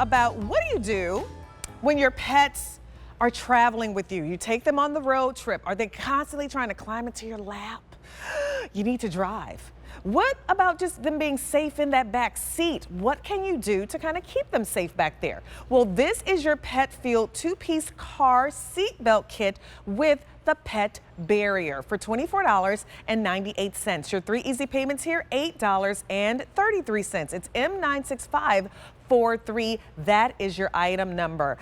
about what do you do when your pets are traveling with you. You take them on the road trip. Are they constantly trying to climb into your lap? You need to drive. What about just them being safe in that back seat? What can you do to kind of keep them safe back there? Well, this is your Pet Field 2-piece car seatbelt kit with the pet barrier for $24.98. Your 3 easy payments here, $8.33. It's M96543. That is your item number.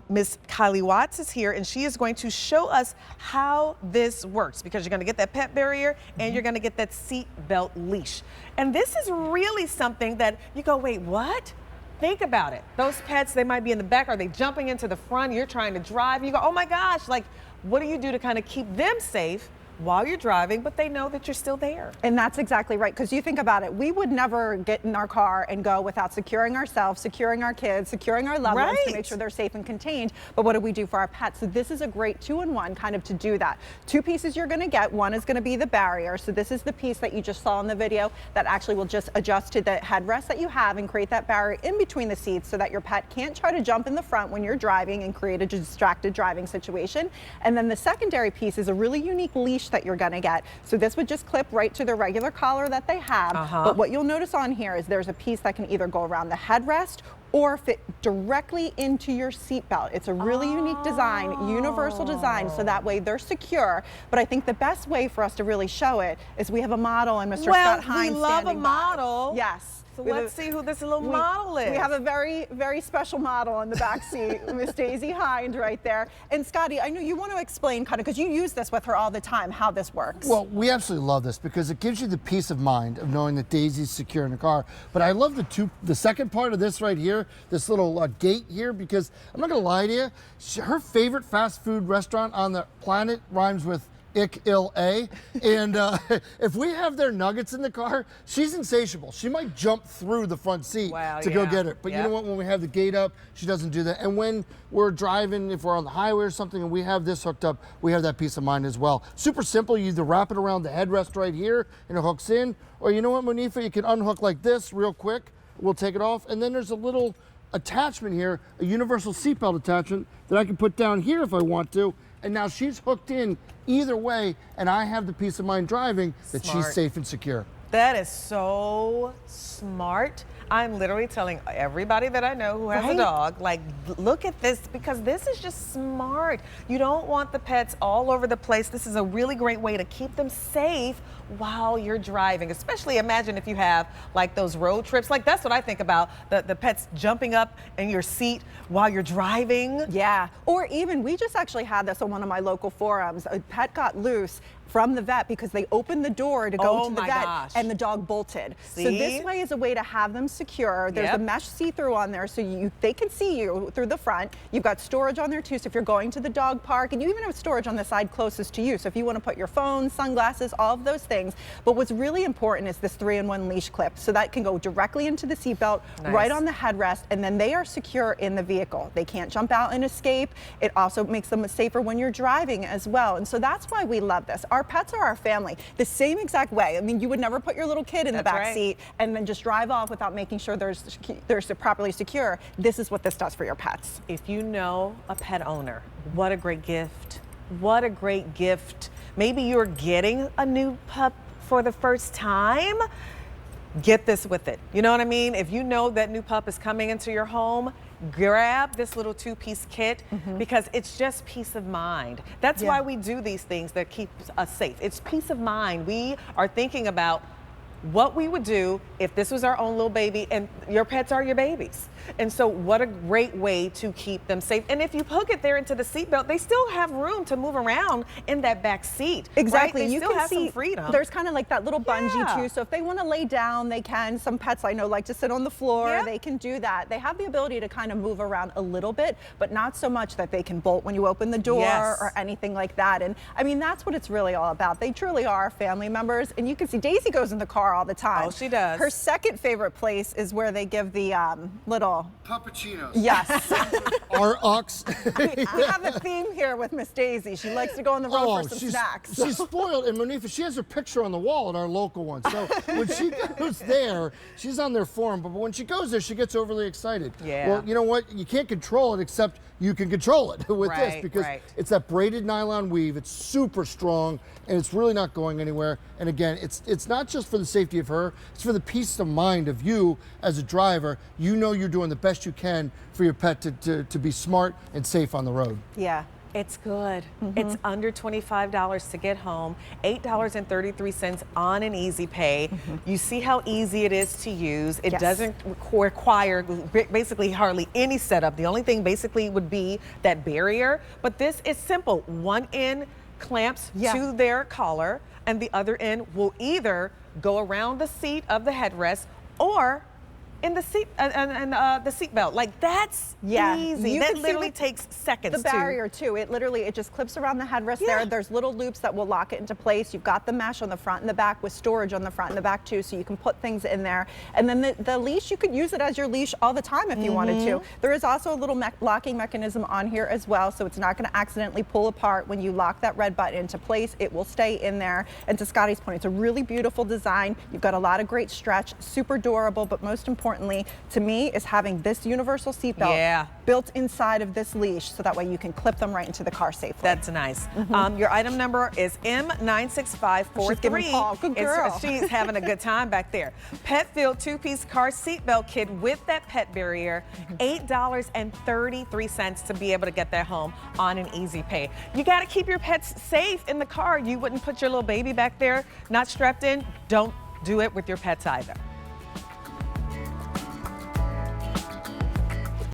Miss Kylie Watts is here, and she is going to show us how this works, because you're going to get that pet barrier and you're going to get that seat belt leash. And this is really something that you go, wait, what? Think about it. Those pets, they might be in the back. Are they jumping into the front? You're trying to drive. You go, oh my gosh, like, what do you do to kind of keep them safe while you're driving, but they know that you're still there? And that's exactly right, because you think about it, we would never get in our car and go without securing ourselves, securing our kids, securing our loved ones to make sure they're safe and contained. But what do we do for our pets? So this is a great 2-in-1 kind of to do that. 2 pieces you're going to get. One is going to be the barrier. So this is the piece that you just saw in the video that actually will just adjust to the headrest that you have and create that barrier in between the seats so that your pet can't try to jump in the front when you're driving and create a distracted driving situation. And then the secondary piece is a really unique leash that you're going to get. So this would just clip right to the regular collar that they have. But what you'll notice on here is there's a piece that can either go around the headrest or fit directly into your seatbelt. It's a really unique design, universal design, so that way they're secure. But I think the best way for us to really show it is we have a model and Mr. Scott Hines we love a standing by. model. Yes. So let's see who this little model is. We have a very, very special model in the back seat, Miss Daisy Hind right there. And Scotty, I know you want to explain kind of, because you use this with her all the time, how this works. Well, we absolutely love this because it gives you the peace of mind of knowing that Daisy's secure in the car. But I love the second part of this right here, this little gate here, because I'm not going to lie to you, her favorite fast food restaurant on the planet rhymes with Ick-Il-A, and if we have their nuggets in the car, she's insatiable. She might jump through the front seat to go get it. But you know what, when we have the gate up, she doesn't do that. And when we're driving, if we're on the highway or something and we have this hooked up, we have that peace of mind as well. Super simple. You either wrap it around the headrest right here and it hooks in, or you know what, Monifa, you can unhook like this real quick. We'll take it off, and then there's a little attachment here, a universal seatbelt attachment that I can put down here if I want to. And now she's hooked in either way, and I have the peace of mind driving that she's safe and secure. That is so smart. I'm literally telling everybody that I know who has a dog, like, look at this, because this is just smart. You don't want the pets all over the place. This is a really great way to keep them safe while you're driving. Especially imagine if you have like those road trips. Like, that's what I think about, the pets jumping up in your seat while you're driving. Yeah, or even, we just actually had this on one of my local forums. A pet got loose from the vet because they opened the door to go to the vet and the dog bolted. So this way is a way to have them secure. There's a mesh see-through on there so they can see you through the front. You've got storage on there too, so if you're going to the dog park, and you even have storage on the side closest to you. So if you want to put your phone, sunglasses, all of those things. But what's really important is this 3-in-1 leash clip. So that can go directly into the seatbelt, right on the headrest, and then they are secure in the vehicle. They can't jump out and escape. It also makes them safer when you're driving as well. And so that's why we love this. Our pets are our family, the same exact way. I mean, you would never put your little kid in the back seat and then just drive off without making sure they're properly secure. This is what this does for your pets. If you know a pet owner, what a great gift. What a great gift. Maybe you're getting a new pup for the first time. Get this with it. You know what I mean? If you know that new pup is coming into your home, grab this little 2-piece kit because it's just peace of mind. That's why we do these things that keep us safe. It's peace of mind. We are thinking about what we would do if this was our own little baby, and your pets are your babies. And so what a great way to keep them safe. And if you hook it there into the seatbelt, they still have room to move around in that back seat. Exactly. Right? They you still can have see some freedom. There's kind of like that little bungee too. So if they want to lay down, they can. Some pets I know like to sit on the floor. They can do that. They have the ability to kind of move around a little bit, but not so much that they can bolt when you open the door or anything like that. And I mean, that's what it's really all about. They truly are family members. And you can see Daisy goes in the car car all the time. Oh, she does. Her second favorite place is where they give the little Puppuccinos. Yes. Our ox. We have a theme here with Miss Daisy. She likes to go on the road for some snacks. She's spoiled, and Monifa, she has her picture on the wall at our local one. So when she goes there, she's on their forum, but when she goes there, she gets overly excited. Yeah. Well, you know what? You can't control it, except you can control it with this, because it's that braided nylon weave. It's super strong, and it's really not going anywhere. And again, it's not just for the safety of her, it's for the peace of mind of you as a driver. You know you're doing the best you can for your pet to be smart and safe on the road. Yeah. It's good. It's under $25 to get home, $8.33 on an easy pay. You see how easy it is to use. It doesn't require basically hardly any setup. The only thing basically would be that barrier, but this is simple. One end clamps to their collar, and the other end will either go around the seat of the headrest or in the seat the seat belt. Like, that's easy. That literally takes seconds. The barrier too. It just clips around the headrest there. There's little loops that will lock it into place. You've got the mesh on the front and the back with storage on the front and the back too, so you can put things in there. And then the leash, you could use it as your leash all the time if you wanted to. There is also a little locking mechanism on here as well, so it's not going to accidentally pull apart when you lock that red button into place. It will stay in there. And to Scotty's point, it's a really beautiful design. You've got a lot of great stretch, super durable, but most importantly, to me, is having this universal seatbelt built inside of this leash, so that way you can clip them right into the car safely. That's nice. Your item number is M96543. She's giving Paul. Good girl. She's having a good time back there. Pet-filled two-piece car seatbelt kit with that pet barrier, $8.33 to be able to get that home on an easy pay. You got to keep your pets safe in the car. You wouldn't put your little baby back there not strapped in. Don't do it with your pets either.